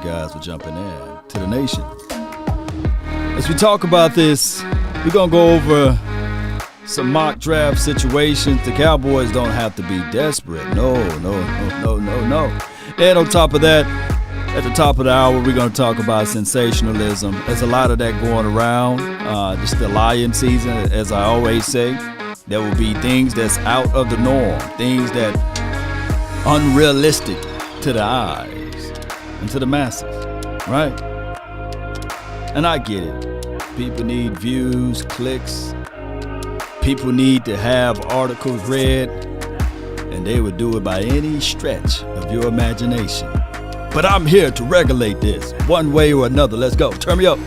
guys for jumping in to the nation. As we talk about this, we're going to go over some mock draft situations. The Cowboys don't have to be desperate. No. And on top of that, at the top of the hour, we're going to talk about sensationalism. There's a lot of that going around. Just the lion season, as I always say. There will be things that's out of the norm, things that unrealistic to the eyes and to the masses, right? And I get it. People need views, clicks. People need to have articles read, and they would do it by any stretch of your imagination. But I'm here to regulate this one way or another. Let's go. Turn me up.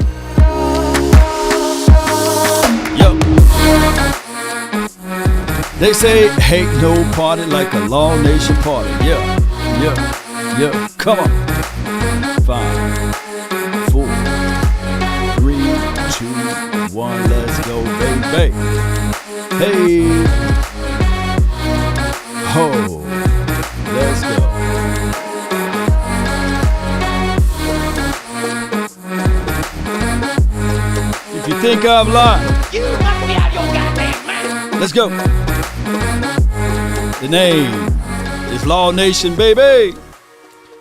Yo. They say, ain't no party like a Law Nation party. Yeah. Come on. 5, 4, 3, 2, 1. Let's go, baby. Hey. Ho. Let's go. If you think I'm lying, you must be out of your goddamn mind. Let's go. The name is Law Nation, baby.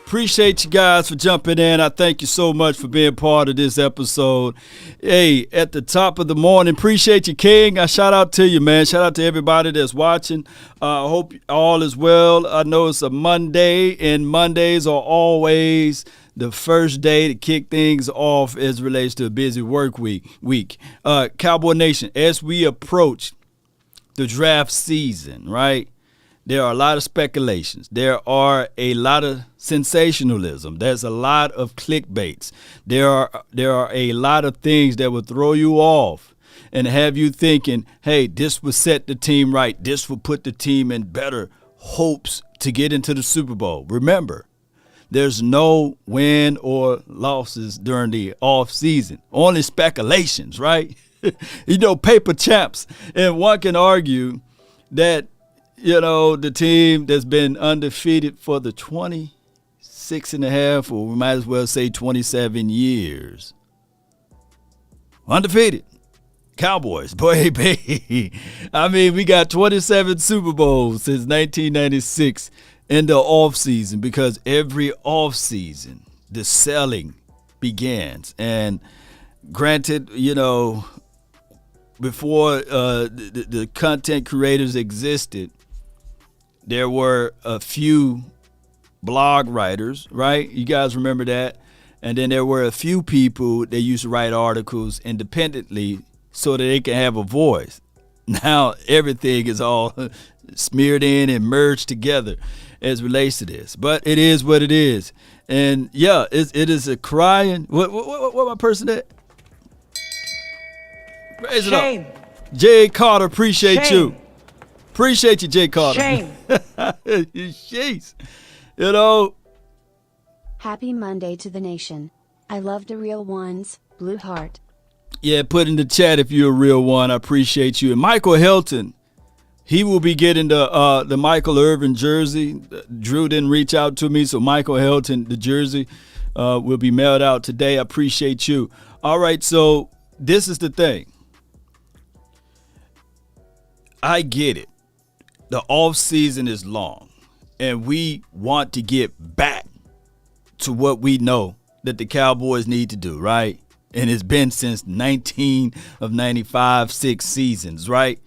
Appreciate you guys for jumping in. I thank you so much for being part of this episode. Hey, at the top of the morning, appreciate you, King. I shout out to you, man. Shout out to everybody that's watching. I hope all is well. I know it's a Monday, and Mondays are always the first day to kick things off as it relates to a busy work week. Cowboy Nation, as we approach the draft season, right? There are a lot of speculations. There are a lot of sensationalism. There's a lot of clickbaits. There are a lot of things that will throw you off and have you thinking, hey, this will set the team right. This will put the team in better hopes to get into the Super Bowl. Remember, there's no win or losses during the off season. Only speculations, right? Paper champs. And one can argue that the team that's been undefeated for the 26 and a half, or we might as well say 27 years. Undefeated. Cowboys, baby. I mean, we got 27 Super Bowls since 1996 in the offseason, because every offseason the selling begins. And granted, before the content creators existed, there were a few blog writers, right? You guys remember that? And then there were a few people that used to write articles independently so that they can have a voice. Now everything is all smeared in and merged together as relates to this. But it is what it is. And yeah, it is a crying. What my person at? Raise it up. Jay Carter, appreciate you. Appreciate you, Jay Carter. Shame. Jeez. Happy Monday to the nation. I love the real ones. Blue heart. Yeah, put in the chat if you're a real one. I appreciate you. And Michael Hilton, he will be getting the Michael Irvin jersey. Drew didn't reach out to me, so Michael Hilton, the jersey, will be mailed out today. I appreciate you. All right, so this is the thing. I get it. The off season is long, and we want to get back to what we know that the Cowboys need to do, right? And it's been since 19 of 95, 6 seasons, right?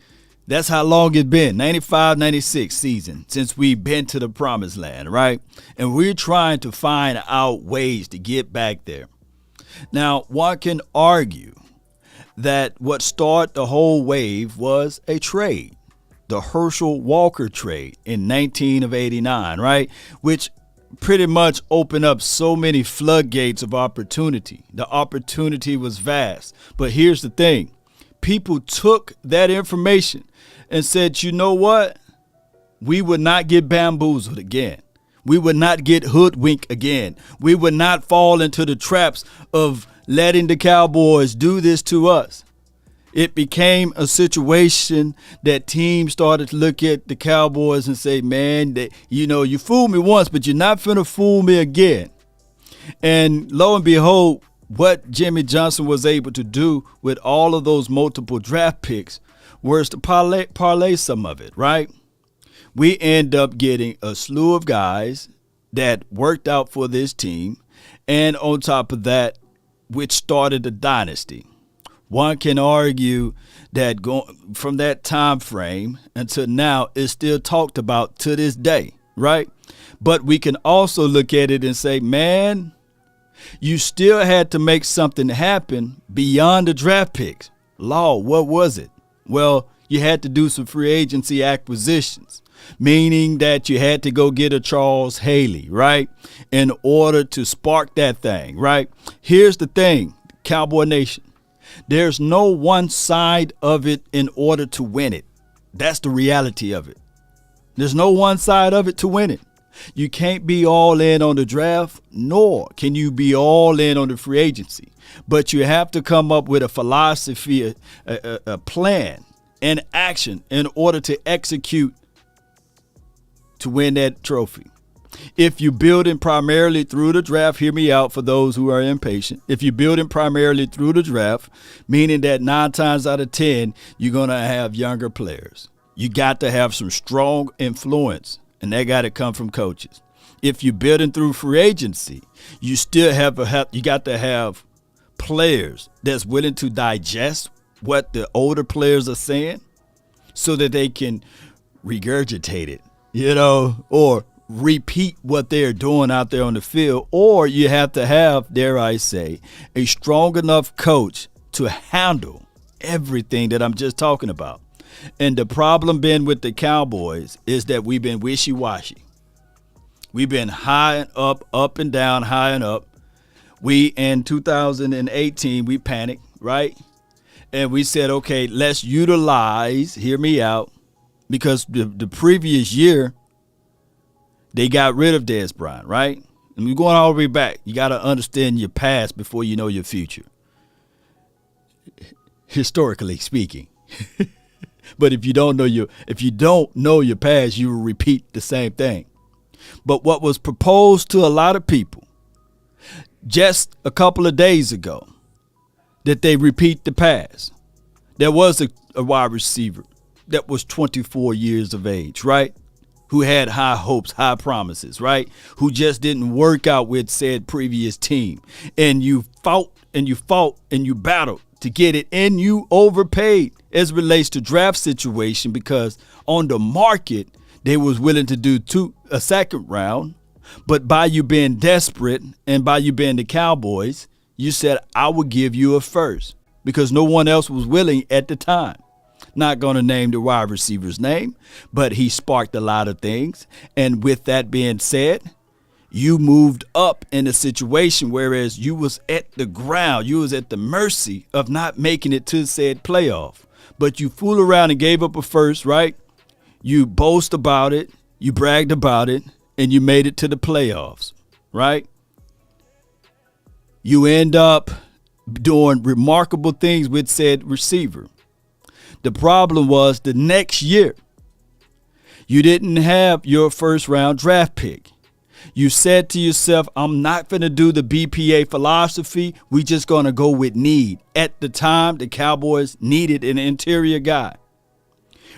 That's how long it's been, 95, 96 season, since we've been to the promised land, right? And we're trying to find out ways to get back there. Now, one can argue that what started the whole wave was a trade. The Herschel Walker trade in 19 of 89, right? Which pretty much opened up so many floodgates of opportunity. The opportunity was vast. But here's the thing. People took that information and said, you know what? We would not get bamboozled again. We would not get hoodwinked again. We would not fall into the traps of letting the Cowboys do this to us. It became a situation that teams started to look at the Cowboys and say, man, you fooled me once, but you're not finna fool me again. And lo and behold, what Jimmy Johnson was able to do with all of those multiple draft picks was to parlay some of it, right? We end up getting a slew of guys that worked out for this team. And on top of that, which started a dynasty. One can argue that going from that time frame until now is still talked about to this day, right? But we can also look at it and say, man, you still had to make something happen beyond the draft picks. Law, what was it? Well, you had to do some free agency acquisitions, meaning that you had to go get a Charles Haley, right, in order to spark that thing, right? Here's the thing, Cowboy Nation. There's no one side of it in order to win it. That's the reality of it. There's no one side of it to win it. You can't be all in on the draft, nor can you be all in on the free agency. But you have to come up with a philosophy, a plan, and action in order to execute to win that trophy. If you're building primarily through the draft, hear me out for those who are impatient. If you're building primarily through the draft, meaning that 9 times out of 10, you're going to have younger players. You got to have some strong influence, and that got to come from coaches. If you're building through free agency, you still you got to have players that's willing to digest what the older players are saying so that they can regurgitate it, or repeat what they're doing out there on the field. Or you have to have, dare I say, a strong enough coach to handle everything that I'm just talking about. And the problem been with the Cowboys is that we've been wishy-washy. We've been high and up and down, high and up. We, in 2018, we panicked, right? And we said, okay, let's utilize, hear me out, because the previous year, they got rid of Dez Bryant, right? And we're going all the way back. You got to understand your past before you know your future, historically speaking. But if you don't know your past, you will repeat the same thing. But what was proposed to a lot of people just a couple of days ago, that they repeat the past. There was a wide receiver that was 24 years of age, right? Who had high hopes, high promises, right? Who just didn't work out with said previous team. And you fought and you battled to get it, and you overpaid as it relates to draft situation, because on the market, they was willing to do a second round. But by you being desperate and by you being the Cowboys, you said, I will give you a first, because no one else was willing at the time. Not going to name the wide receiver's name, but he sparked a lot of things. And with that being said, you moved up in a situation, whereas you was at the ground. You was at the mercy of not making it to said playoff. But you fool around and gave up a first, right? You boast about it. You bragged about it. And you made it to the playoffs, right? You end up doing remarkable things with said receiver. The problem was the next year, you didn't have your first round draft pick. You said to yourself, I'm not going to do the BPA philosophy. We just going to go with need. At the time, the Cowboys needed an interior guy.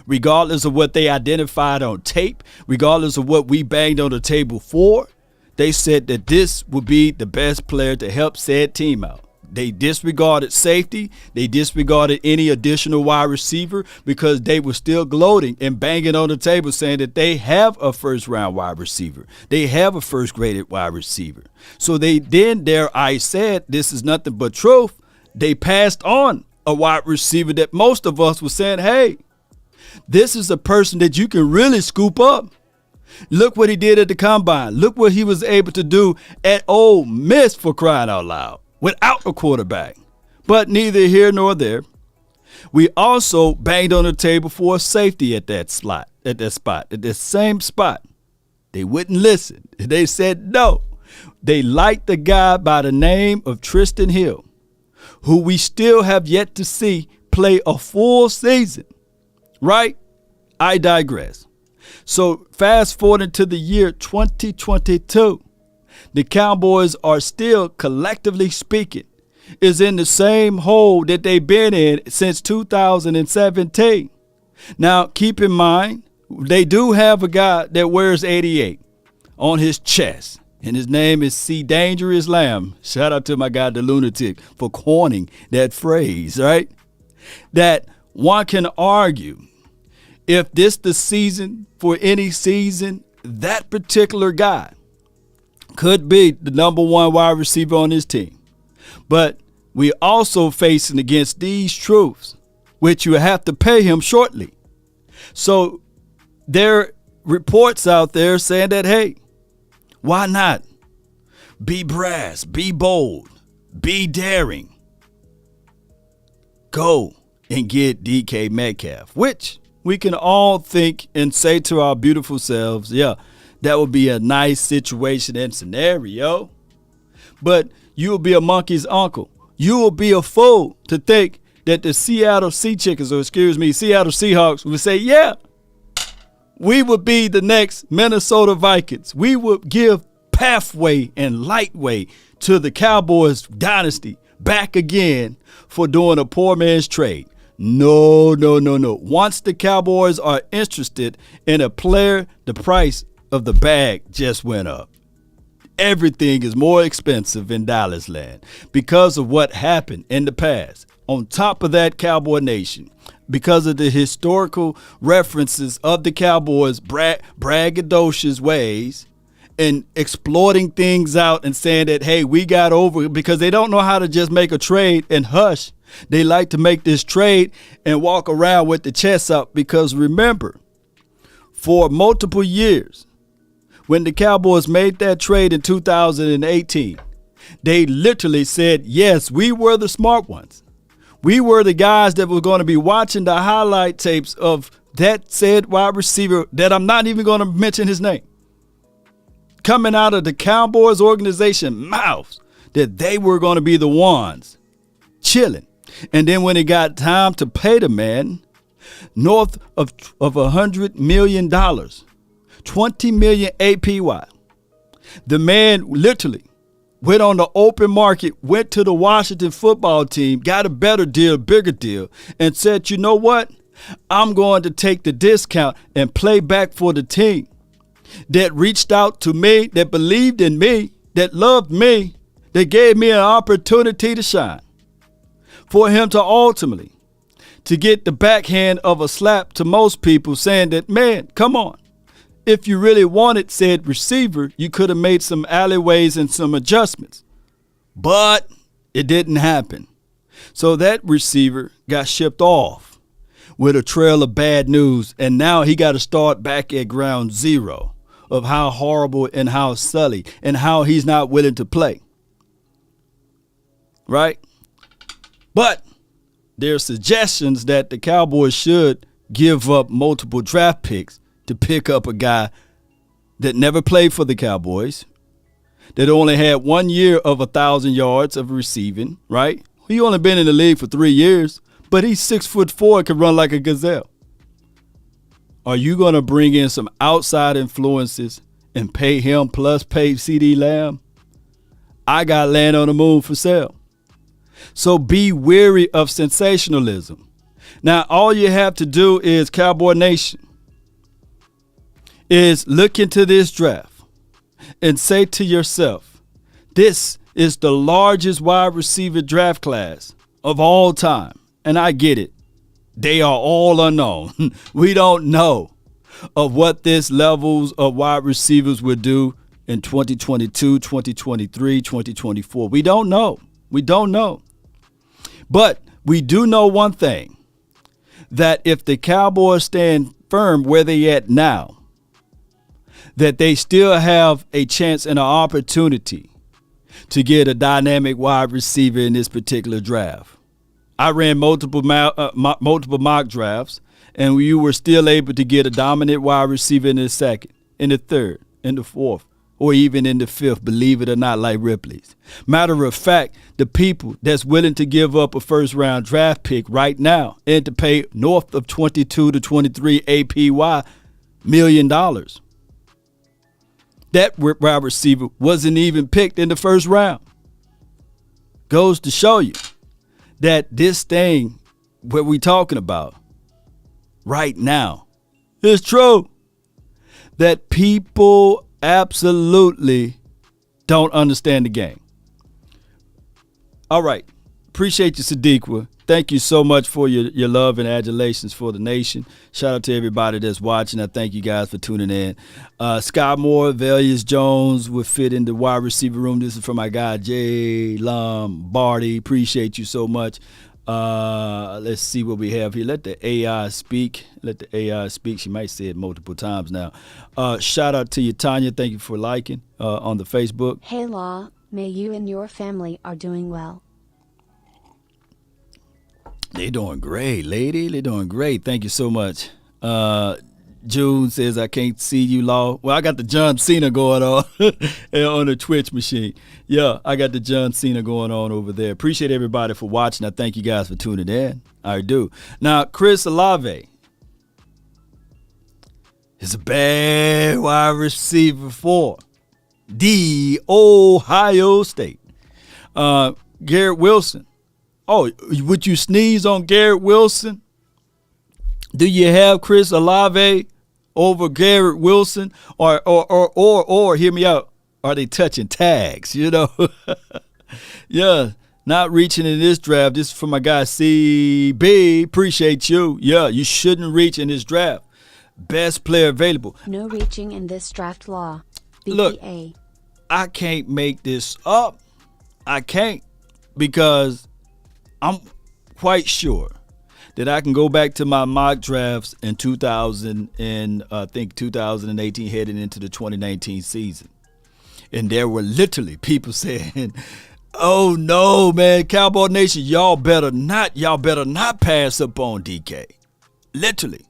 Regardless of what they identified on tape, regardless of what we banged on the table for, they said that this would be the best player to help said team out. They disregarded safety. They disregarded any additional wide receiver, because they were still gloating and banging on the table saying that they have a first-round wide receiver. They have a first-graded wide receiver. So they then, I said, this is nothing but truth. They passed on a wide receiver that most of us were saying, hey, this is a person that you can really scoop up. Look what he did at the combine. Look what he was able to do at Ole Miss, for crying out loud, without a quarterback. But neither here nor there. We also banged on the table for a safety at that spot, at the same spot. They wouldn't listen. They said no. They liked the guy by the name of Tristan Hill, who we still have yet to see play a full season. Right? I digress. So fast forward into the year 2022. the Cowboys are still, collectively speaking, is in the same hole that they've been in since 2017. Now, keep in mind, they do have a guy that wears 88 on his chest, and his name is C. Dangerous Lamb. Shout out to my guy, the Lunatic, for coining that phrase, right? That one can argue, if this the season for any season, that particular guy could be the number one wide receiver on his team. But we also facing against these truths, which you have to pay him shortly. So there are reports out there saying that, hey, why not be brass, be bold, be daring, go and get DK Metcalf, which we can all think and say to our beautiful selves, yeah, that would be a nice situation and scenario. But you will be a monkey's uncle. You will be a fool to think that the Seattle Seahawks would say, yeah, we would be the next Minnesota Vikings. We would give pathway and lightway to the Cowboys dynasty back again for doing a poor man's trade. No. Once the Cowboys are interested in a player, the price of the bag just went up. Everything is more expensive in Dallas land because of what happened in the past. On top of that, Cowboy Nation, because of the historical references of the Cowboys' braggadocious ways and exploiting things out and saying that, hey, we got over it, because they don't know how to just make a trade and hush. They like to make this trade and walk around with the chest up, because remember, for multiple years, when the Cowboys made that trade in 2018, they literally said, yes, we were the smart ones. We were the guys that were going to be watching the highlight tapes of that said wide receiver that I'm not even going to mention his name, coming out of the Cowboys organization mouths, that they were going to be the ones chilling. And then when it got time to pay the man north of $100 million, 20 million APY, the man literally went on the open market, went to the Washington football team, got a better deal, bigger deal, and said, you know what? I'm going to take the discount and play back for the team that reached out to me, that believed in me, that loved me, that gave me an opportunity to shine. For him to ultimately to get the backhand of a slap to most people, saying that, man, come on. If you really wanted said receiver, you could have made some alleyways and some adjustments. But it didn't happen. So that receiver got shipped off with a trail of bad news. And now he got to start back at ground zero of how horrible and how sully and how he's not willing to play. Right? But there are suggestions that the Cowboys should give up multiple draft picks to pick up a guy that never played for the Cowboys, that only had 1 year of 1,000 yards of receiving, right? He only been in the league for 3 years, but he's 6'4" and can run like a gazelle. Are you going to bring in some outside influences and pay him plus pay CD Lamb? I got land on the moon for sale. So be wary of sensationalism. Now, all you have to do is, Cowboy Nation, is look into this draft and say to yourself, this is the largest wide receiver draft class of all time. And I get it. They are all unknown. We don't know of what this levels of wide receivers would do in 2022, 2023, 2024. We don't know. But we do know one thing, that if the Cowboys stand firm where they at now, that they still have a chance and an opportunity to get a dynamic wide receiver in this particular draft. I ran multiple mock drafts, and you were still able to get a dominant wide receiver in the second, in the third, in the fourth, or even in the fifth, believe it or not, like Ripley's. Matter of fact, the people that's willing to give up a first-round draft pick right now and to pay north of 22 to 23 APY $1 million, That wide receiver wasn't even picked in the first round. Goes to show you that this thing, what we talking about right now, is true. That people absolutely don't understand the game. All right. Appreciate you, Sadiqa. Thank you so much for your love and adulations for the nation. Shout out to everybody that's watching. I thank you guys for tuning in. Scott Moore, Valius Jones would fit in the wide receiver room. This is from my guy, Jay Lombardi. Appreciate you so much. Let's see what we have here. Let the AI speak. Let the AI speak. She might say it multiple times now. Shout out to you, Tanya. Thank you for liking on the Facebook. Hey Law, may you and your family are doing well. They doing great, lady. They doing great. Thank you so much. June says, I can't see you, Law. Well, I got the John Cena going on on the Twitch machine. Yeah, I got the John Cena going on over there. Appreciate everybody for watching. I thank you guys for tuning in. I do. Now, Chris Olave is a bad wide receiver for the Ohio State. Garrett Wilson. Oh, would you sneeze on Garrett Wilson? Do you have Chris Olave over Garrett Wilson? Or hear me out, are they touching tags, you know? Yeah, not reaching in this draft. This is for my guy CB. Appreciate you. Yeah, you shouldn't reach in this draft. Best player available. No reaching in this draft, Law. BPA. Look, I can't make this up. I can't, because I'm quite sure that I can go back to my mock drafts in 2018 heading into the 2019 season. And there were literally people saying, oh no, man, Cowboy Nation, y'all better not pass up on DK. Literally.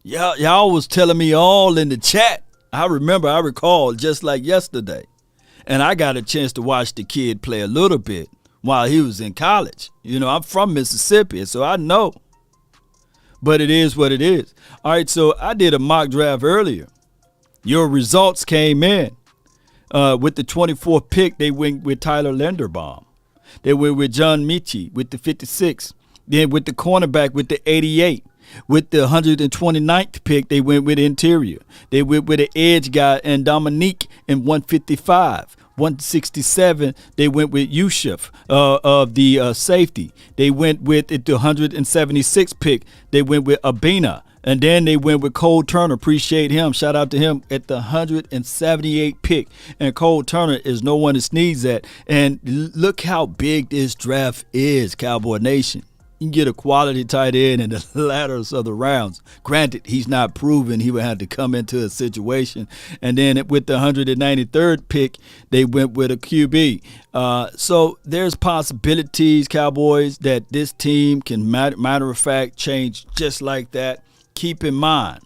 Y'all was telling me all in the chat. I recall just like yesterday. And I got a chance to watch the kid play a little bit while he was in college. You know, I'm from Mississippi, so I know. But it is what it is. All right, so I did a mock draft earlier. Your results came in. With the 24th pick, they went with Tyler Linderbaum. They went with John Michie with the 56. Then with the cornerback with the 88. With the 129th pick, they went with interior. They went with an edge guy and Dominique in 155. 167, they went with Yusuf of the safety. They went with the 176th pick. They went with Abena. And then they went with Cole Turner. Appreciate him. Shout out to him at the 178th pick. And Cole Turner is no one to sneeze at. And look how big this draft is, Cowboy Nation. You can get a quality tight end in the latter of the rounds. Granted, he's not proven he would have to come into a situation. And then with the 193rd pick, they went with a QB. So there's possibilities, Cowboys, that this team can, matter of fact, change just like that. Keep in mind,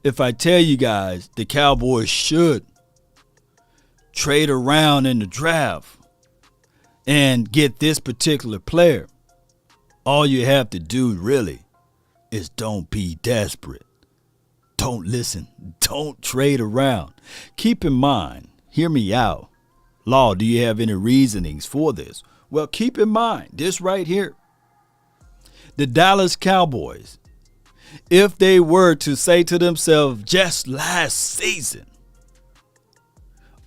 if I tell you guys the Cowboys should trade around in the draft and get this particular player, all you have to do really is don't be desperate. Don't listen. Don't trade around. Keep in mind, hear me out. Law, do you have any reasonings for this? Well, keep in mind this right here. The Dallas Cowboys, if they were to say to themselves just last season,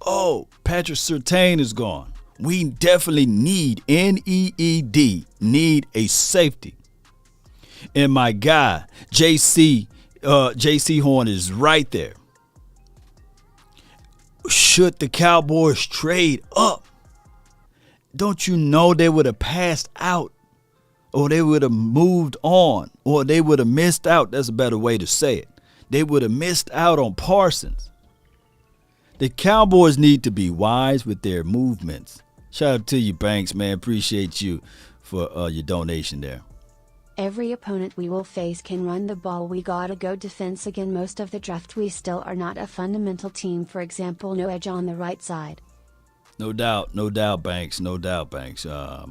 oh, Patrick Surtain is gone. We definitely need, N-E-E-D, need a safety. And my guy, J.C. Horn is right there. Should the Cowboys trade up, don't you know they would have passed out, or they would have moved on, or they would have missed out? That's a better way to say it. They would have missed out on Parsons. The Cowboys need to be wise with their movements. Shout out to you, Banks, man. Appreciate you for your donation there. Every opponent we will face can run the ball. We gotta go defense again. Most of the draft we still are not a fundamental team. For example, no edge on the right side. No doubt, Banks. No doubt, Banks. The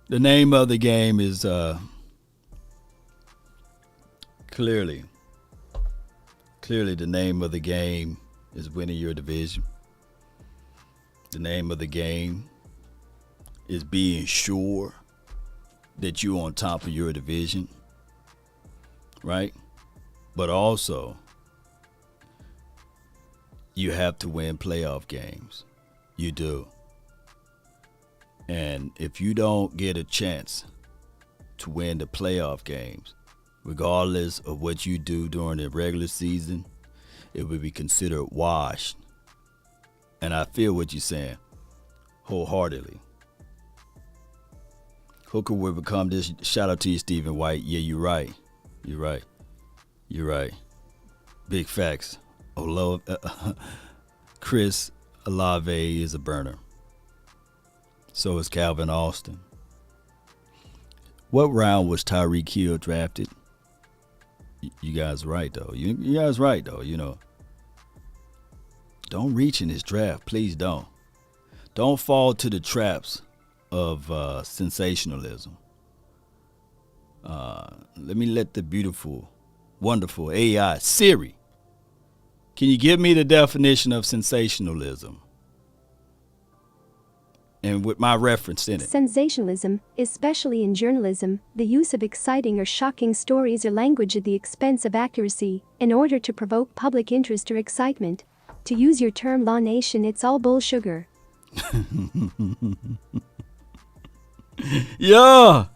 name of the game is clearly Clearly, the name of the game is winning your division. The name of the game is being sure that you're on top of your division, right? But also, you have to win playoff games. You do. And if you don't get a chance to win the playoff games, regardless of what you do during the regular season, it would be considered washed. And I feel what you're saying wholeheartedly. Hooker will become this. Shout out to you, Stephen White. Yeah, you're right. You're right. You're right. Big facts. Chris Olave is a burner. So is Calvin Austin. What round was Tyreek Hill drafted? You guys right though. You guys right though. You know. Don't reach in this draft. Please don't. Don't fall to the traps of sensationalism. Let me let the beautiful, wonderful AI Siri. Can you give me the definition of sensationalism? And with my reference in it. Sensationalism, especially in journalism, the use of exciting or shocking stories or language at the expense of accuracy, in order to provoke public interest or excitement. To use your term, Law Nation, it's all bull sugar. Yeah.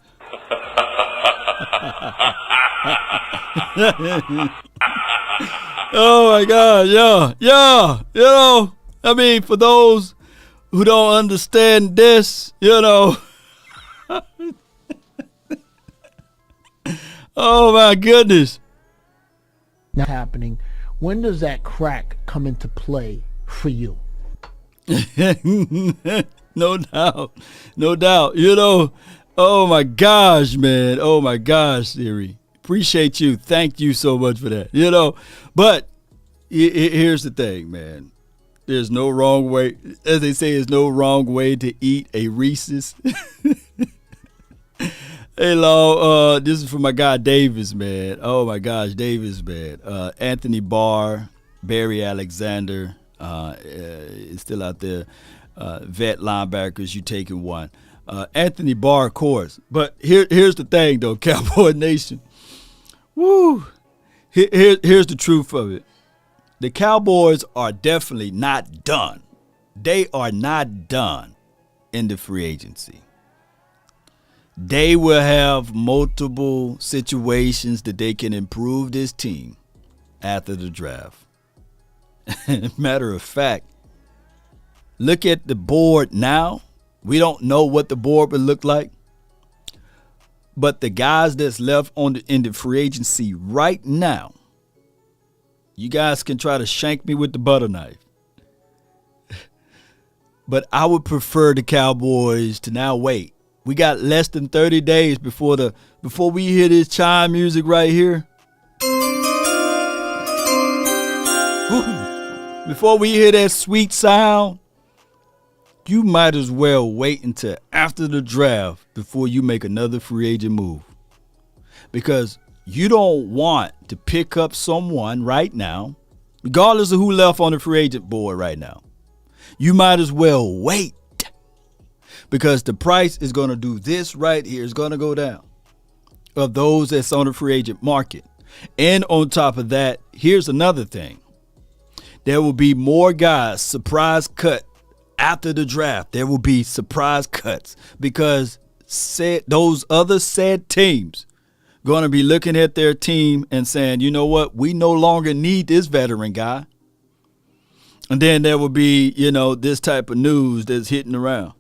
Oh my God, yeah. You know, I mean, for those who don't understand this, you know. Oh my goodness. Not happening. When does that crack come into play for you? No doubt. You know, oh my gosh, man. Oh my gosh, Siri. Appreciate you. Thank you so much for that. You know, but here's the thing, man. There's no wrong way, as they say, there's no wrong way to eat a Reese's. Hey, Law, this is for my guy Davis, man. Oh my gosh, Davis, man. Anthony Barr, Barry Alexander is still out there. Vet linebackers, you taking one. Anthony Barr, of course. But here's the thing, though, Cowboy Nation. Woo. Here's the truth of it. The Cowboys are definitely not done. They are not done in the free agency. They will have multiple situations that they can improve this team after the draft. Matter of fact, look at the board now. We don't know what the board would look like. But the guys that's left in the free agency right now, you guys can try to shank me with the butter knife. But I would prefer the Cowboys to now wait. We got less than 30 days before we hear this chime music right here. Before we hear that sweet sound, you might as well wait until after the draft before you make another free agent move. Because you don't want to pick up someone right now, regardless of who left on the free agent board right now. You might as well wait. Because the price is going to do this right here. It's going to go down of those that's on the free agent market. And on top of that, here's another thing. There will be more guys surprise cut after the draft. There will be surprise cuts because those other said teams going to be looking at their team and saying, you know what, we no longer need this veteran guy. And then there will be, you know, this type of news that's hitting around.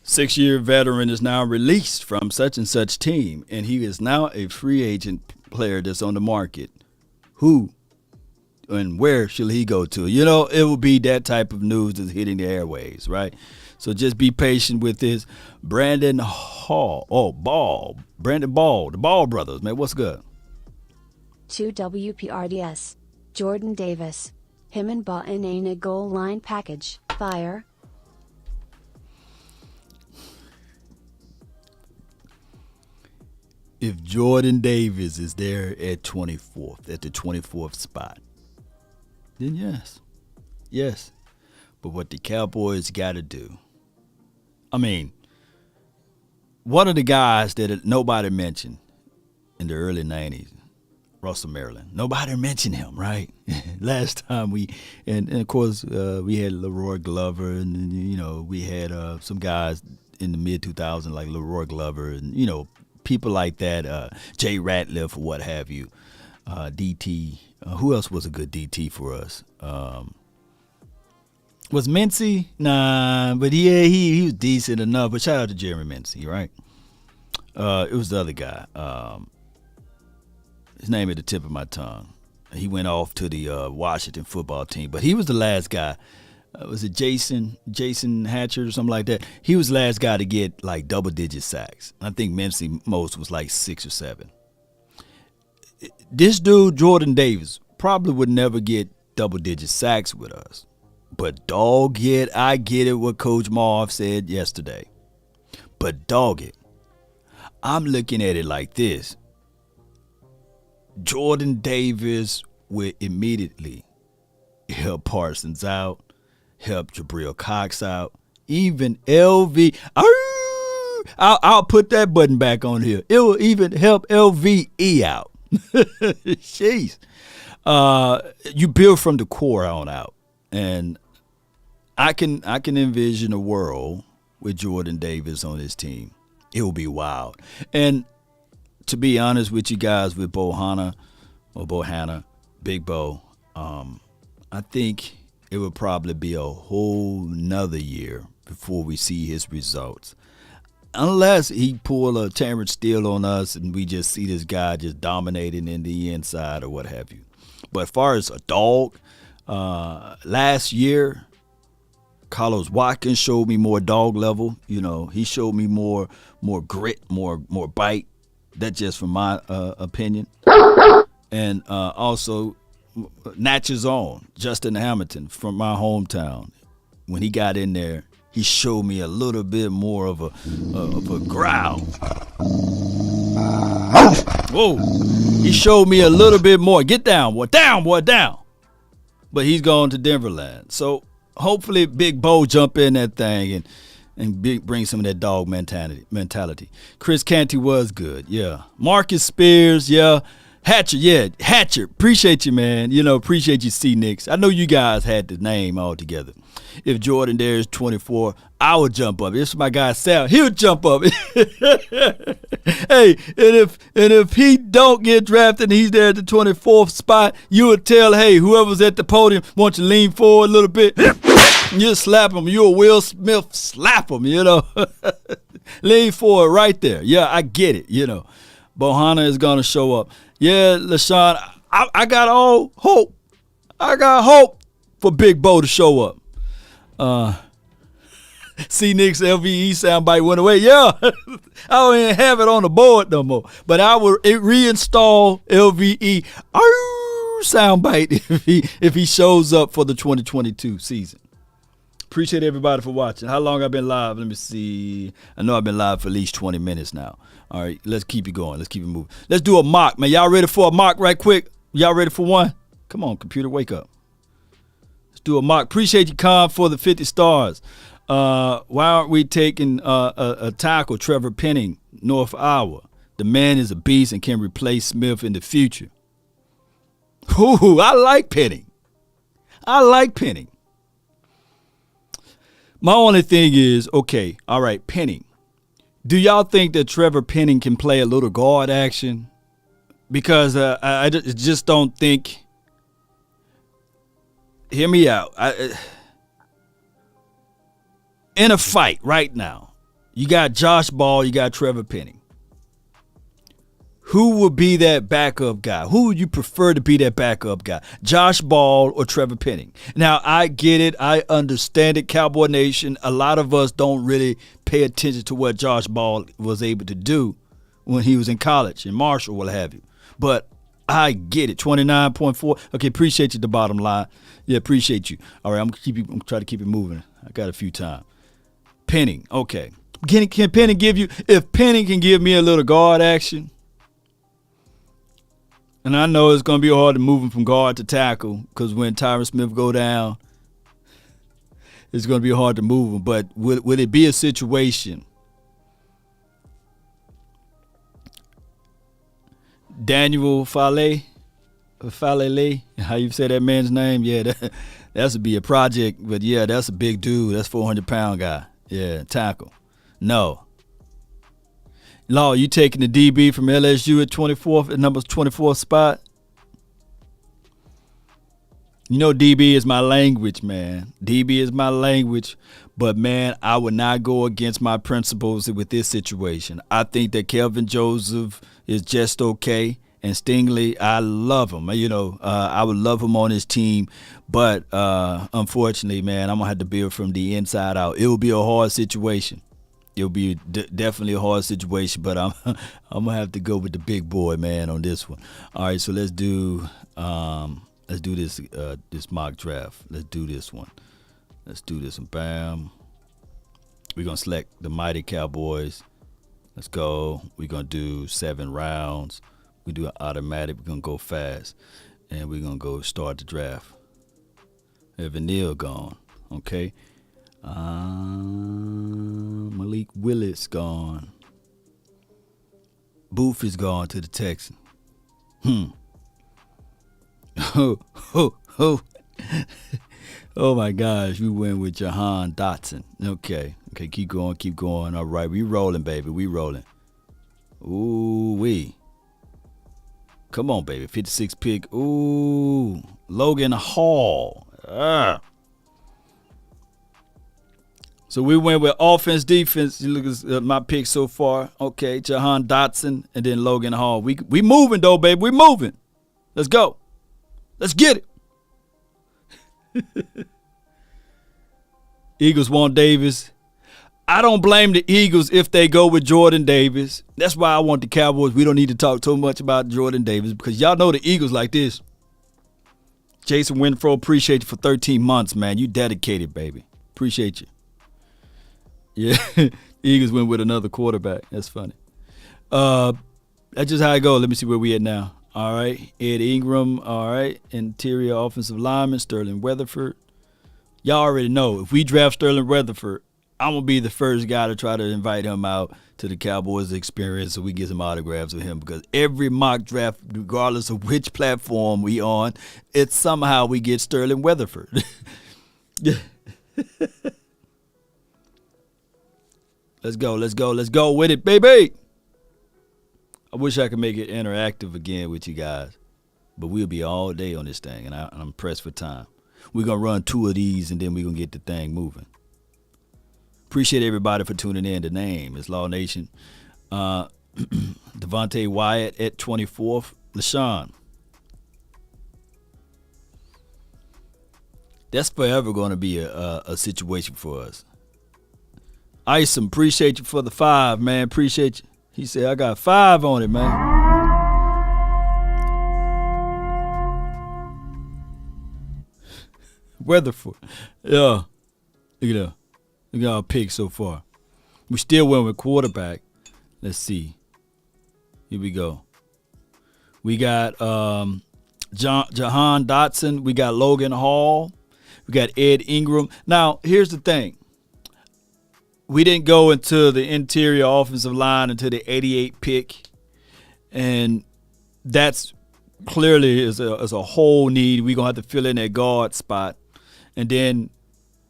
6-year veteran is now released from such and such team, and he is now a free agent player that's on the market. Who and where shall he go to? You know, it will be that type of news that's hitting the airways, right? So just be patient with this. Brandon Ball, the Ball brothers, man, what's good? 2 WPRDS. Jordan Davis. Him and Button ain't a goal line package. Fire. if Jordan Davis is there at 24th, at the 24th spot, then yes. Yes. But what the Cowboys got to do, I mean, one of the guys that nobody mentioned in the early 90s, Russell Maryland. Nobody mentioned him, right? Last time and of course, we had Leroy Glover, and, you know, we had some guys in the mid-2000s like Leroy Glover, and, you know, people like that, Jay Ratliff or what have you, DT. Who else was a good DT for us? Was Mincy? Nah, but yeah, he was decent enough. But shout out to Jeremy Mincy, right? It was the other guy. His name at the tip of my tongue. He went off to the Washington football team, but he was the last guy. Was it Jason Hatcher or something like that? He was the last guy to get like double-digit sacks. I think Mincy most was like 6 or 7. This dude, Jordan Davis, probably would never get double-digit sacks with us. But dog it, I get it what Coach Marv said yesterday. But dog it, I'm looking at it like this. Jordan Davis will immediately help Parsons out, help Jabril Cox out, even LV. I'll put that button back on here. It will even help LVE out. Jeez. You build from the core on out. And I can envision a world with Jordan Davis on his team. It will be wild. And to be honest with you guys, with Bohanna, Big Bo, I think it would probably be a whole nother year before we see his results. Unless he pull a Terrence Steele on us and we just see this guy just dominating in the inside or what have you. But as far as a dog, last year, Carlos Watkins showed me more dog level. You know, he showed me more grit, more bite. That's just from my opinion. And also, Natchez on Justin Hamilton from my hometown. When he got in there, he showed me a little bit more of a growl. Whoa! He showed me a little bit more. Get down, boy, down. But he's going to Denverland. So hopefully Big Bo jump in that thing and bring some of that dog mentality. Chris Canty was good, yeah. Marcus Spears, yeah. Hatcher. Appreciate you, man. You know, appreciate you, C. Nicks. I know you guys had the name all together. If Jordan there is 24, I would jump up. If my guy Sal, he'll jump up. Hey, and if he don't get drafted and he's there at the 24th spot, you would tell, hey, whoever's at the podium, wants you to lean forward a little bit. You slap him. You a Will Smith slap him, you know. Lean forward right there. Yeah, I get it, you know. Bohanna is going to show up. Yeah, LaShawn, I got all hope. I got hope for Big Bo to show up. C. Nick's LVE soundbite went away. Yeah, I don't even have it on the board no more. But I will reinstall LVE soundbite if he shows up for the 2022 season. Appreciate everybody for watching. How long I've been live? Let me see. I know I've been live for at least 20 minutes now. All right, let's keep it going. Let's keep it moving. Let's do a mock, man. Y'all ready for a mock right quick? Y'all ready for one? Come on, computer, wake up. Let's do a mock. Appreciate you, Con, for the 50 stars. Why aren't we taking a tackle, Trevor Penning, North Iowa? The man is a beast and can replace Smith in the future. Ooh, I like Penning. My only thing is, okay, all right, Penning. Do y'all think that Trevor Penning can play a little guard action? Because I just don't think. Hear me out. In a fight right now, you got Josh Ball, you got Trevor Penning. Who would be that backup guy? Who would you prefer to be that backup guy? Josh Ball or Trevor Penning? Now, I get it. I understand it, Cowboy Nation. A lot of us don't really pay attention to what Josh Ball was able to do when he was in college, in Marshall, what have you. But I get it. 29.4. Okay, appreciate you, the bottom line. Yeah, appreciate you. All right, I'm trying to keep it moving. I got a few time. Penning, okay. Can Penning give you, if Penning can give me a little guard action, And I know it's going to be hard to move him from guard to tackle because when Tyron Smith go down, it's going to be hard to move him. But would it be a situation? Daniel Falele, how you say that man's name? Yeah, that's to be a project. But, yeah, that's a big dude. That's 400-pound guy. Yeah, tackle. No. Law, you taking the DB from LSU at 24th, at number 24th spot? You know DB is my language, man. DB is my language. But, man, I would not go against my principles with this situation. I think that Kelvin Joseph is just okay. And Stingley, I love him. You know, I would love him on his team. But, unfortunately, man, I'm going to have to build from the inside out. It will be a hard situation. It'll be definitely a hard situation, but I'm gonna have to go with the big boy, man, on this one. All right, so let's do this this mock draft. Let's do this one. Let's do this one. Bam. We're gonna select the mighty Cowboys. Let's go. We're gonna do 7 rounds. We do an automatic. We're gonna go fast, and we're gonna go start the draft. Evan Neal gone. Okay. Malik Willis gone. Booth is gone to the Texans. Oh my gosh, we went with Jahan Dotson. Okay, keep going. All right, we rolling, baby. We rolling. Ooh-wee. Come on, baby. 56 pick. Ooh, Logan Hall. So we went with offense, defense. You look at my picks so far. Okay, Jahan Dotson and then Logan Hall. We moving though, baby. We moving. Let's go. Let's get it. Eagles want Davis. I don't blame the Eagles if they go with Jordan Davis. That's why I want the Cowboys. We don't need to talk too much about Jordan Davis because y'all know the Eagles like this. Jason Winfro, appreciate you for 13 months, man. You dedicated, baby. Appreciate you. Yeah, Eagles went with another quarterback. That's funny. That's just how I go. Let me see where we at now. All right, Ed Ingram. All right, interior offensive lineman Sterling Weatherford. Y'all already know if we draft Sterling Weatherford, I'm gonna be the first guy to try to invite him out to the Cowboys experience so we get some autographs with him because every mock draft, regardless of which platform we on, it's somehow we get Sterling Weatherford. Let's go with it, baby. I wish I could make it interactive again with you guys, but we'll be all day on this thing, and I'm pressed for time. We're going to run 2 of these, and then we're going to get the thing moving. Appreciate everybody for tuning in. The name is Law Nation. Devontae Wyatt at 24th. LaShawn. That's forever going to be a situation for us. Isom, appreciate you for the 5, man. Appreciate you. He said, I got 5 on it, man. Weatherford. Yeah. Look at our picks so far. We still went with quarterback. Let's see. Here we go. We got Jahan Dotson. We got Logan Hall. We got Ed Ingram. Now, here's the thing. We didn't go into the interior offensive line until the 88 pick, and that's clearly is a whole need. We're going to have to fill in that guard spot. And then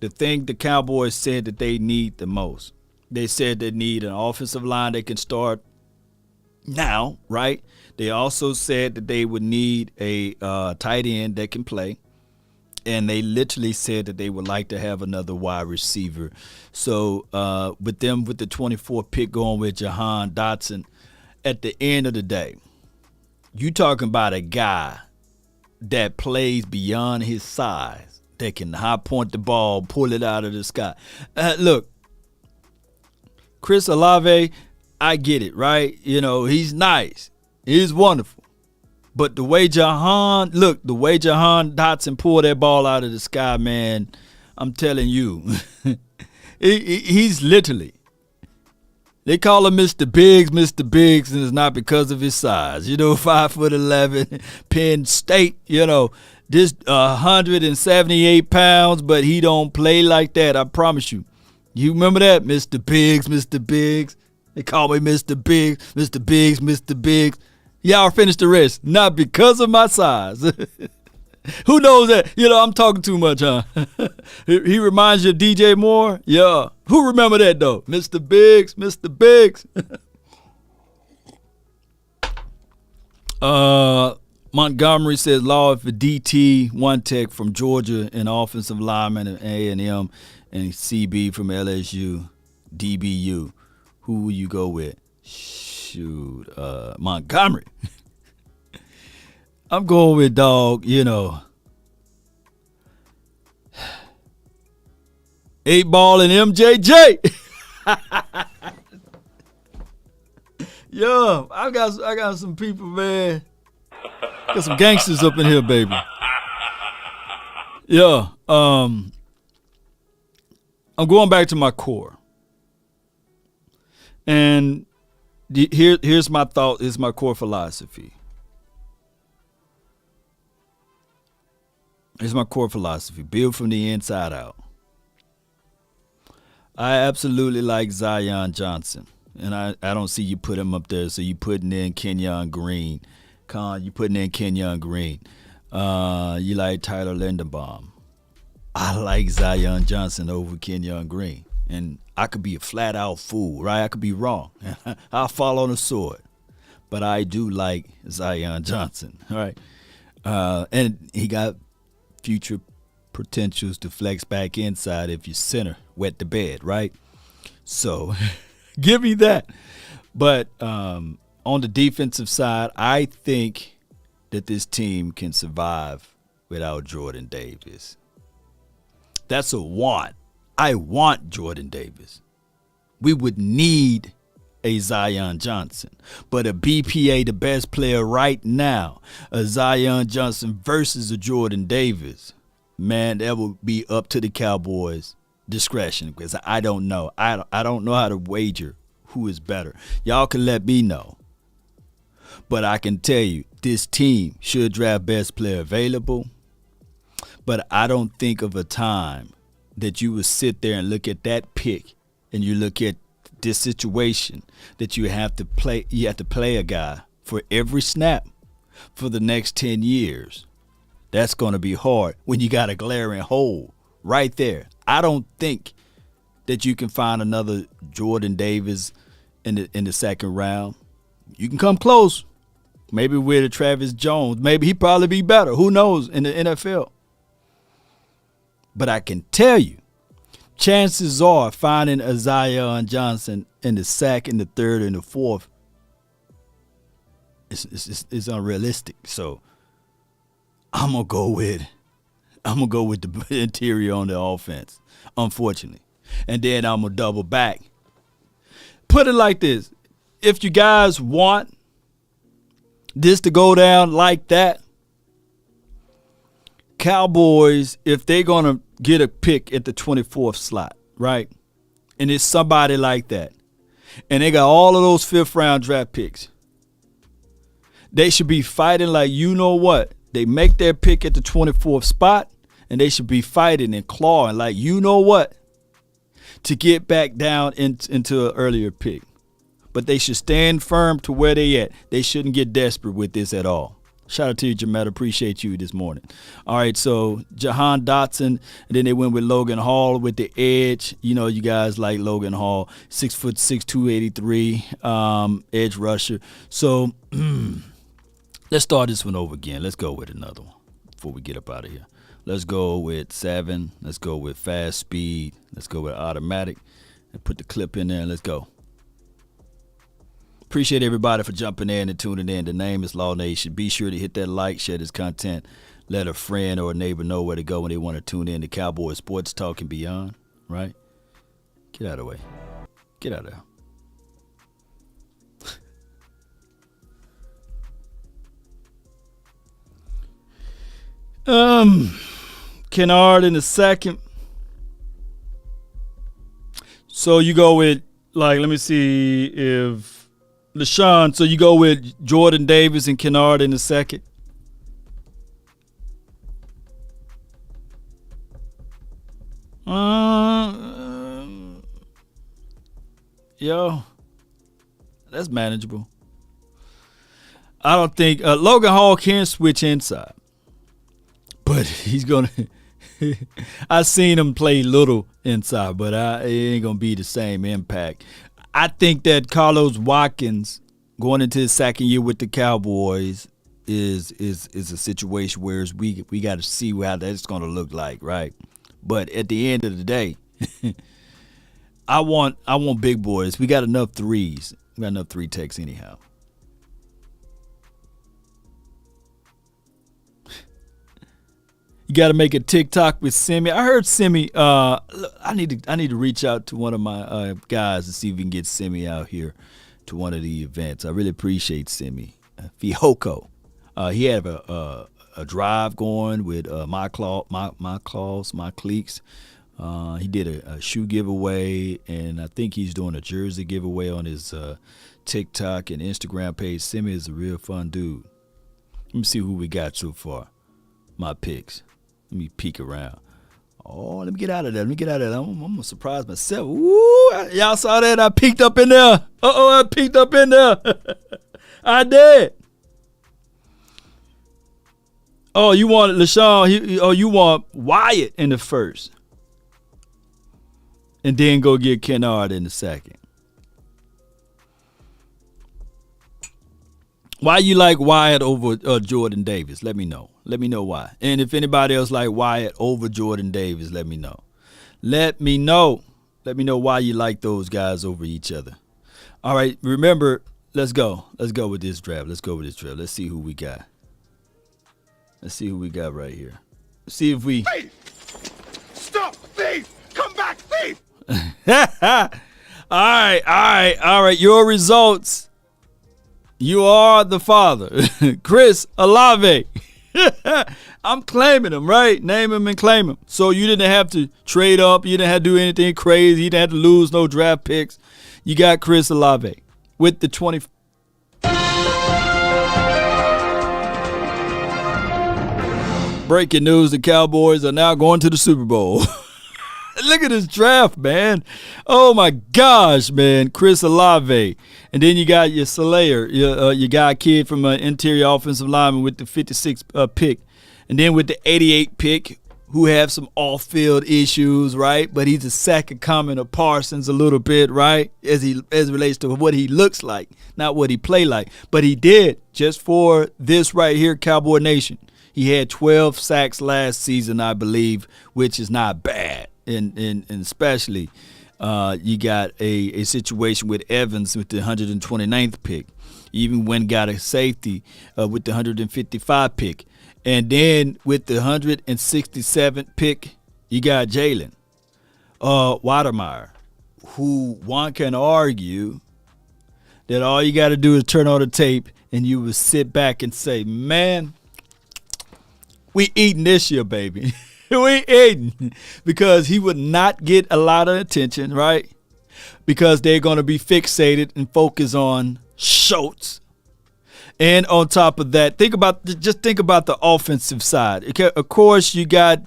the thing the Cowboys said that they need the most, they said they need an offensive line that can start now, right? They also said that they would need a tight end that can play. And they literally said that they would like to have another wide receiver. So with the 24th pick going with Jahan Dotson, at the end of the day, you talking about a guy that plays beyond his size, that can high point the ball, pull it out of the sky. Look, Chris Olave, I get it, right? You know, he's nice. He's wonderful. But the way Jahan Dotson pulled that ball out of the sky, man, I'm telling you, he's literally, They call him Mr. Biggs, and it's not because of his size. 5'11", Penn State, this 178 pounds, but he don't play like that, I promise you. You remember that, Mr. Biggs? They call me Mr. Biggs. Y'all finish the rest. Not because of my size. Who knows that? I'm talking too much, huh? He reminds you of DJ Moore? Yeah. Who remember that, though? Mr. Biggs. Montgomery says, Law for DT, one tech from Georgia, and offensive lineman at A&M, and CB from LSU, DBU. Who will you go with? Shoot, Montgomery. I'm going with dog, 8-Ball and MJJ. Yo, I got some people, man. Got some gangsters up in here, baby. Yeah, I'm going back to my core. And here's my thought, here's my core philosophy. Here's my core philosophy. Build from the inside out. I absolutely like Zion Johnson. And I don't see you put him up there, so you putting in Kenyon Green. You putting in Kenyon Green. You like Tyler Linderbaum. I like Zion Johnson over Kenyon Green. And I could be a flat-out fool, right? I could be wrong. I'll fall on the sword. But I do like Zion Johnson, all right? And he got future potentials to flex back inside if you center wet the bed, right? So give me that. But on the defensive side, I think that this team can survive without Jordan Davis. That's a want. I want Jordan Davis. We would need a Zion Johnson. But a BPA, the best player right now, a Zion Johnson versus a Jordan Davis, man, that would be up to the Cowboys' discretion because I don't know. I don't know how to wager who is better. Y'all can let me know. But I can tell you, this team should draft best player available. But I don't think of a time that you would sit there and look at that pick and you look at this situation that you have to play a guy for every snap for the next 10 years. That's going to be hard when you got a glaring hole right there. I don't think that you can find another Jordan Davis in the second round. You can come close. Maybe with a Travis Jones. Maybe he'd probably be better. Who knows in the NFL? But I can tell you, chances are finding a Zion Johnson in the second, the third, and the fourth is unrealistic. So I'm gonna go with the interior on the offense, unfortunately. And then I'm gonna double back. Put it like this. If you guys want this to go down like that, Cowboys, if they're going to get a pick at the 24th slot, right, and it's somebody like that, and they got all of those fifth-round draft picks, they should be fighting like, you know what, they make their pick at the 24th spot, and they should be fighting and clawing like, you know what, to get back down into an earlier pick. But they should stand firm to where they at. They shouldn't get desperate with this at all. Shout out to you, Jametta. Appreciate you this morning. All right, so Jahan Dotson, and then they went with Logan Hall with the edge. You know, you guys like Logan Hall, 6'6", 283, edge rusher. So let's start this one over again. Let's go with another one before we get up out of here. Let's go with 7. Let's go with fast speed. Let's go with automatic. And put the clip in there and let's go. Appreciate everybody for jumping in and tuning in. The name is Law Nation. Be sure to hit that like, share this content. Let a friend or a neighbor know where to go when they want to tune in to Cowboys Sports Talk and beyond, right? Get out of the way. Get out of there. Kennard in the second. So you go with like, let me see if LaShawn, so you go with Jordan Davis and Kennard in the second? Yo, that's manageable. I don't think Logan Hall can switch inside, but he's gonna. I seen him play little inside, but it ain't gonna be the same impact. I think that Carlos Watkins going into his second year with the Cowboys is a situation where we got to see how that's gonna look like, right? But at the end of the day, I want big boys. We got enough threes. We got enough three techs anyhow. You got to make a TikTok with Simi. I heard Simi. I need to reach out to one of my guys to see if we can get Simi out here to one of the events. I really appreciate Simi. Fihoko. He had a drive going with my cleats. He did a shoe giveaway, and I think he's doing a jersey giveaway on his TikTok and Instagram page. Simi is a real fun dude. Let me see who we got so far. My picks. Let me peek around. Oh, let me get out of there. I'm going to surprise myself. Ooh, y'all saw that? I peeked up in there. I peeked up in there. I did. Oh, you want LaShawn? You want Wyatt in the first. And then go get Kennard in the second. Why you like Wyatt over Jordan Davis? Let me know. Let me know why. And if anybody else like Wyatt over Jordan Davis, let me know. Let me know. Let me know why you like those guys over each other. All right, remember, let's go. Let's go with this draft. Let's see who we got. Let's see who we got right here. Let's see if we... Thief! Stop! Thief! Come back, thief! All right. Your results. You are the father. Chris Olave. I'm claiming him, right? Name him and claim him. So you didn't have to trade up. You didn't have to do anything crazy. You didn't have to lose no draft picks. You got Chris Olave with the 20. Breaking news, the Cowboys are now going to the Super Bowl. Look at this draft, man. Oh, my gosh, man. Chris Olave. And then you got your Slayer, your guy kid from an interior offensive lineman with the 56th pick. And then with the 88 pick, who have some off-field issues, right? But he's a second coming of Parsons a little bit, right? As relates to what he looks like, not what he play like. But he did, just for this right here, Cowboy Nation. He had 12 sacks last season, I believe, which is not bad. And especially you got a situation with Evans with the 129th pick. You even went got a safety with the 155 pick. And then with the 167th pick, you got Jalen Watermeyer, who one can argue that all you got to do is turn on the tape and you will sit back and say, man, we eating this year, baby. We eating, because he would not get a lot of attention, right? Because they're going to be fixated and focus on Schultz. And on top of that, think about the offensive side. Okay, of course, you got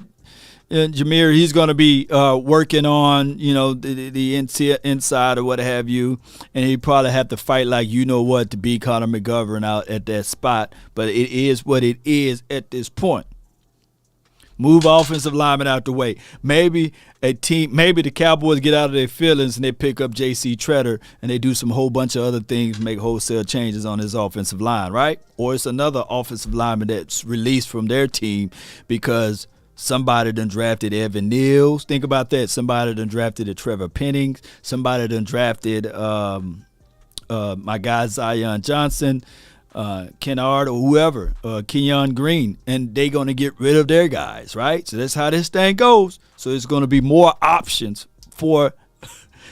Jameer. He's going to be working on, the inside or what have you, and he probably have to fight like to be Connor McGovern out at that spot. But it is what it is at this point. Move offensive linemen out the way. Maybe the Cowboys get out of their feelings and they pick up J.C. Treader and they do some whole bunch of other things, make wholesale changes on his offensive line, right? Or it's another offensive lineman that's released from their team because somebody done drafted Evan Neals. Think about that. Somebody done drafted Trevor Penning. Somebody done drafted my guy Zion Johnson. Kennard or whoever, Kenyon Green, and they're going to get rid of their guys, right? So that's how this thing goes. So it's going to be more options for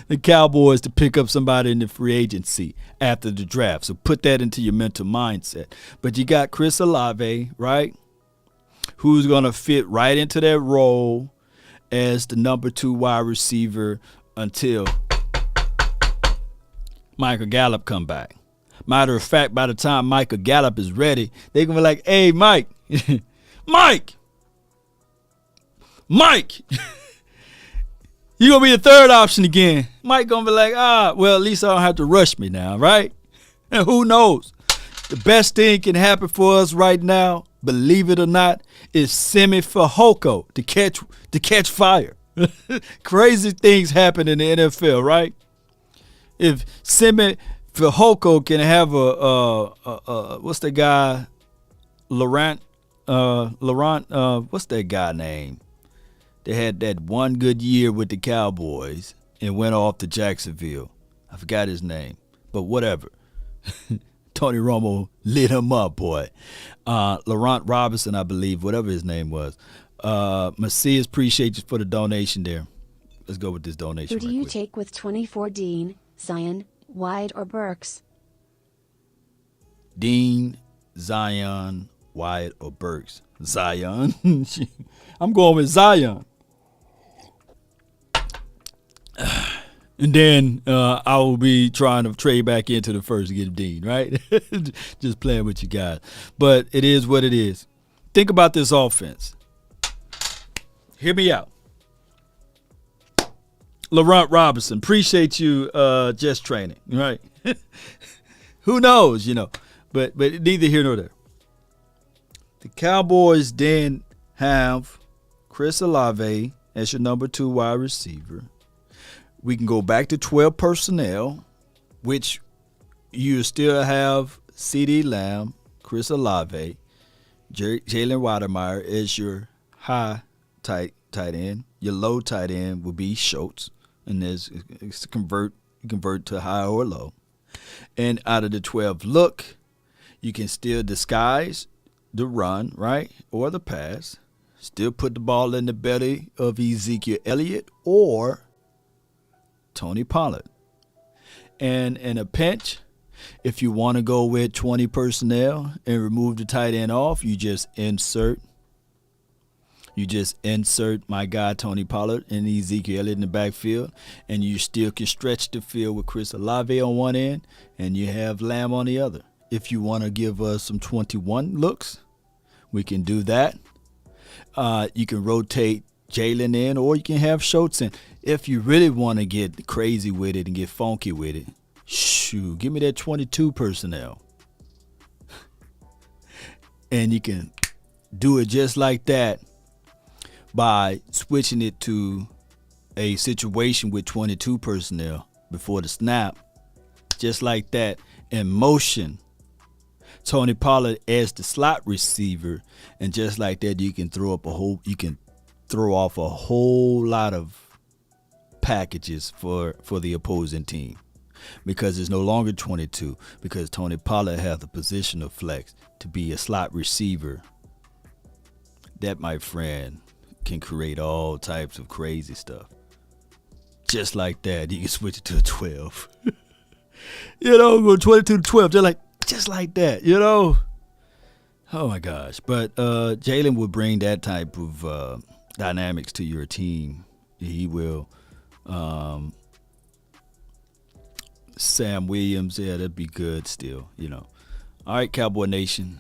the Cowboys to pick up somebody in the free agency after the draft. So put that into your mental mindset. But you got Chris Olave, right, who's going to fit right into that role as the number 2 wide receiver until Michael Gallup come back. Matter of fact, by the time Michael Gallup is ready, they're going to be like, hey, Mike, Mike, you're going to be the third option again. Mike going to be like, well, at least I don't have to rush me now, right? And who knows? The best thing can happen for us right now, believe it or not, is Semi Fehoko to catch fire. Crazy things happen in the NFL, right? If Semi Fehoko can have what's the guy, Laurent, what's that guy name? They had that one good year with the Cowboys and went off to Jacksonville. I forgot his name, but whatever. Tony Romo lit him up, boy. Laurent Robinson, I believe, whatever his name was. Macias, appreciate you for the donation there. Let's go with this donation. Who do you take with 24, Dean, Zion, White, or Burks? Dean, Zion, Wyatt, or Burks? Zion. I'm going with Zion. And then I will be trying to trade back into the first to get Dean, right? Just playing with you guys. But it is what it is. Think about this offense. Hear me out. Laurent Robinson, appreciate you just training, right? Who knows, But neither here nor there. The Cowboys then have Chris Olave as your number 2 wide receiver. We can go back to 12 personnel, which you still have CeeDee Lamb, Chris Olave, Jalen Watermeyer as your high tight end. Your low tight end will be Schultz, and there's convert to high or low. And out of the 12 look, you can still disguise the run, right, or the pass. Still put the ball in the belly of Ezekiel Elliott or Tony Pollard. And in a pinch, if you want to go with 20 personnel and remove the tight end off, you just insert my guy Tony Pollard and Ezekiel Elliott in the backfield, and you still can stretch the field with Chris Olave on one end and you have Lamb on the other. If you want to give us some 21 looks, we can do that. You can rotate Jalen in, or you can have Schultz in. If you really want to get crazy with it and get funky with it, shoot, give me that 22 personnel. And you can do it just like that by switching it to a situation with 22 personnel before the snap, just like that, and motion Tony Pollard as the slot receiver, and just like that, you can throw off a whole lot of packages for the opposing team, because it's no longer 22, because Tony Pollard has the position of flex to be a slot receiver. That, my friend, can create all types of crazy stuff. Just like that, you can switch it to a 12. Go 22 to 12. Just like that, Oh my gosh. But Jalen will bring that type of dynamics to your team. He will. Sam Williams, that'd be good still, All right, Cowboy Nation.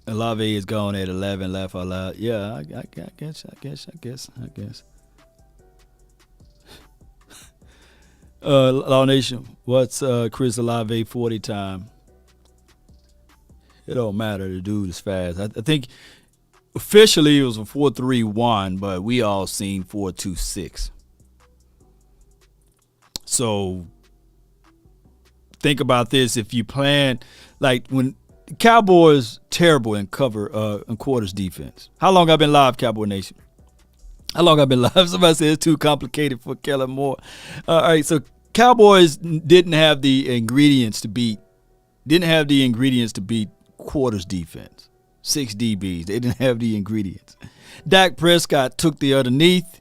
Olave is gone at 11, laugh out loud. Yeah, I guess. Law Nation, what's Chris Olave 40 time? It don't matter. The dude is fast. I think officially it was a 4.31, but we all seen 4.26. So think about this. If you plan, like when the Cowboys terrible in cover in quarters defense. How long I've been live, Cowboy Nation? How long I've been live? Somebody said it's too complicated for Kellen Moore. All right, so Cowboys didn't have the ingredients to beat quarters defense. 6 DBs. They didn't have the ingredients. Dak Prescott took the underneath.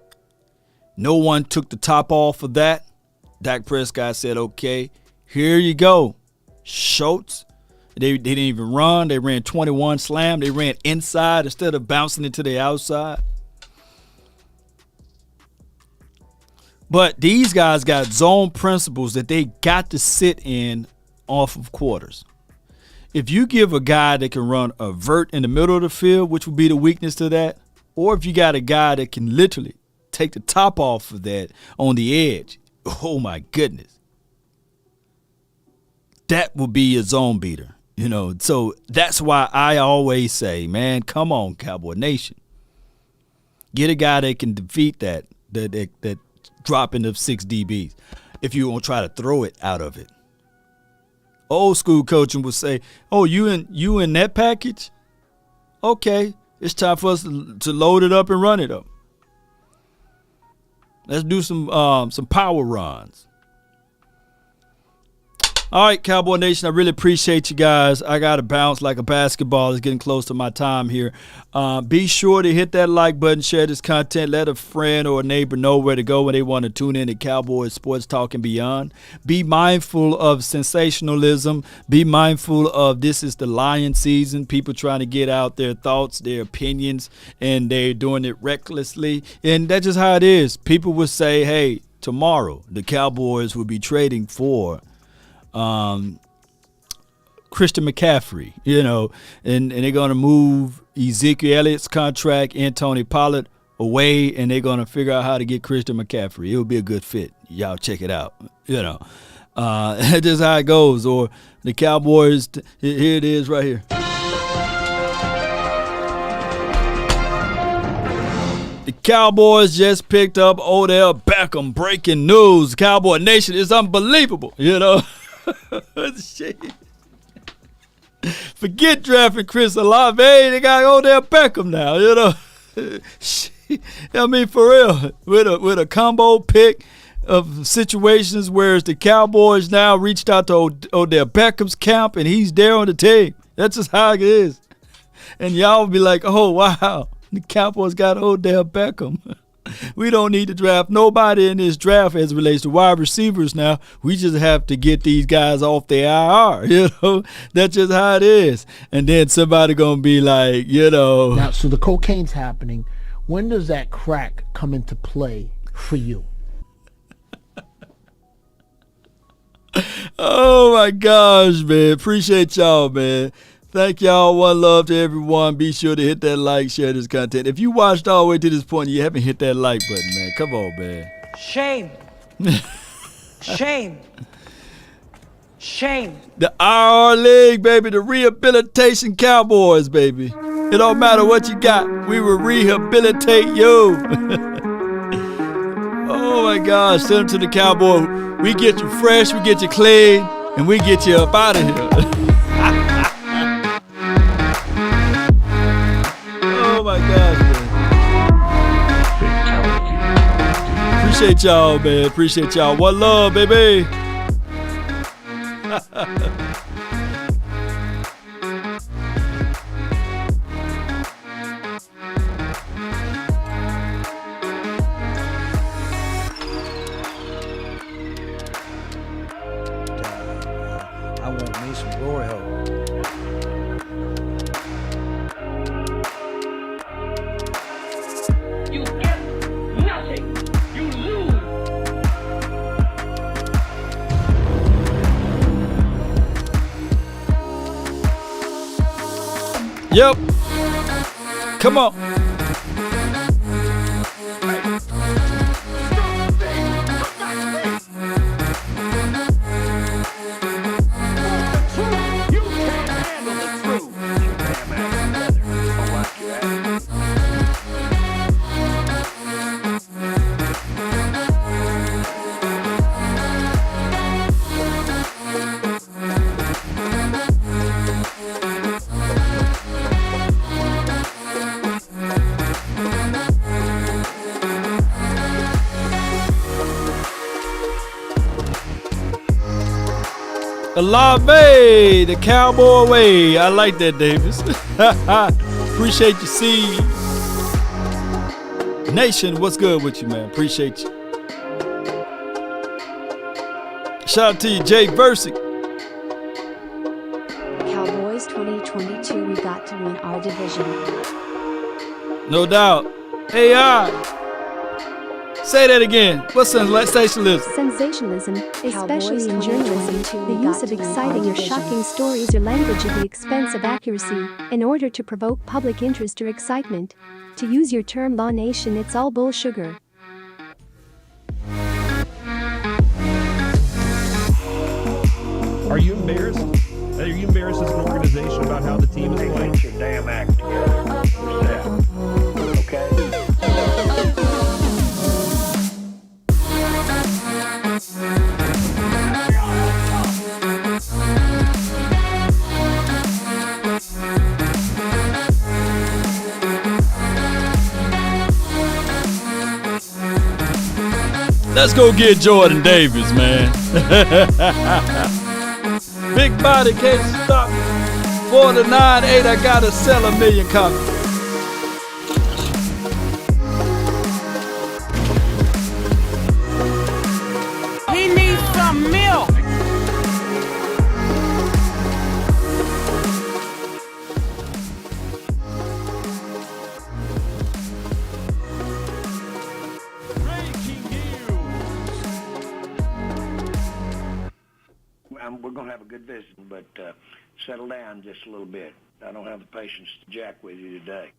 No one took the top off of that. Dak Prescott said, okay, here you go. Schultz. They didn't even run. They ran 21 slam. They ran inside instead of bouncing it to the outside. But these guys got zone principles that they got to sit in off of quarters. If you give a guy that can run a vert in the middle of the field, which would be the weakness to that, or if you got a guy that can literally take the top off of that on the edge, oh my goodness, that will be a zone beater. So that's why I always say, man, come on, Cowboy Nation. Get a guy that can defeat that dropping of 6 DBs if you won't try to throw it out of it. Old school coaching would say, oh, you in that package? Okay, it's time for us to load it up and run it up. Let's do some power runs. All right, Cowboy Nation, I really appreciate you guys. I got to bounce like a basketball. It's getting close to my time here. Be sure to hit that like button, share this content, let a friend or a neighbor know where to go when they want to tune in to Cowboys Sports Talk and beyond. Be mindful of sensationalism. Be mindful of this is the lion season, people trying to get out their thoughts, their opinions, and they're doing it recklessly. And that's just how it is. People will say, hey, tomorrow the Cowboys will be trading for Christian McCaffrey, and they're going to move Ezekiel Elliott's contract and Tony Pollard away, and they're going to figure out how to get Christian McCaffrey. It'll be a good fit. Y'all check it out. That's just how it goes. Or the Cowboys, here it is right here. The Cowboys just picked up Odell Beckham. Breaking news. Cowboy Nation is unbelievable, Shit. Forget drafting Chris Olave. They got Odell Beckham now, Shit. I mean, for real, with a combo pick of situations where the Cowboys now reached out to Odell Beckham's camp and he's there on the team. That's just how it is. And y'all will be like, oh, wow, the Cowboys got Odell Beckham. We don't need to draft nobody in this draft as it relates to wide receivers now. We just have to get these guys off the IR, That's just how it is. And then somebody going to be like, Now, so the cocaine's happening. When does that crack come into play for you? Oh, my gosh, man. Appreciate y'all, man. Thank y'all. One love to everyone. Be sure to hit that like, share this content. If you watched all the way to this point and you haven't hit that like button, man, come on, man. Shame. Shame. Shame. The IR League, baby. The Rehabilitation Cowboys, baby. It don't matter what you got. We will rehabilitate you. Oh, my gosh. Send them to the Cowboy. We get you fresh. We get you clean. And we get you up out of here. Oh my gosh, man. Appreciate y'all, man. Appreciate y'all. One love, baby. I want me some glory hole. You get nothing. You lose. Yep. Come on. You can't handle the truth. Damn ass leather. I'll whack your ass. Olave, the Cowboy way. I like that, Davis. Appreciate you, see. Nation, what's good with you, man? Appreciate you. Shout out to you, Jay Versick. Cowboys 2022, we got to win our division. No doubt. AI. Say that again. What's sensationalism? Sensationalism, especially in 2022, journalism, the we use got of to win exciting or our shocking division. stories or language at the expense of accuracy, in order to provoke public interest or excitement. To use your term Law Nation, it's all bull sugar. Are you embarrassed? Are you embarrassed as an organization about how the team is Hey, playing? get your damn act together. Yourself. Okay? Let's go get Jordan Davis, man. Big body can't stop me. 49.8, I gotta sell 1 million copies. He needs some milk. We're going to have a good visit, but settle down just a little bit. I don't have the patience to jack with you today.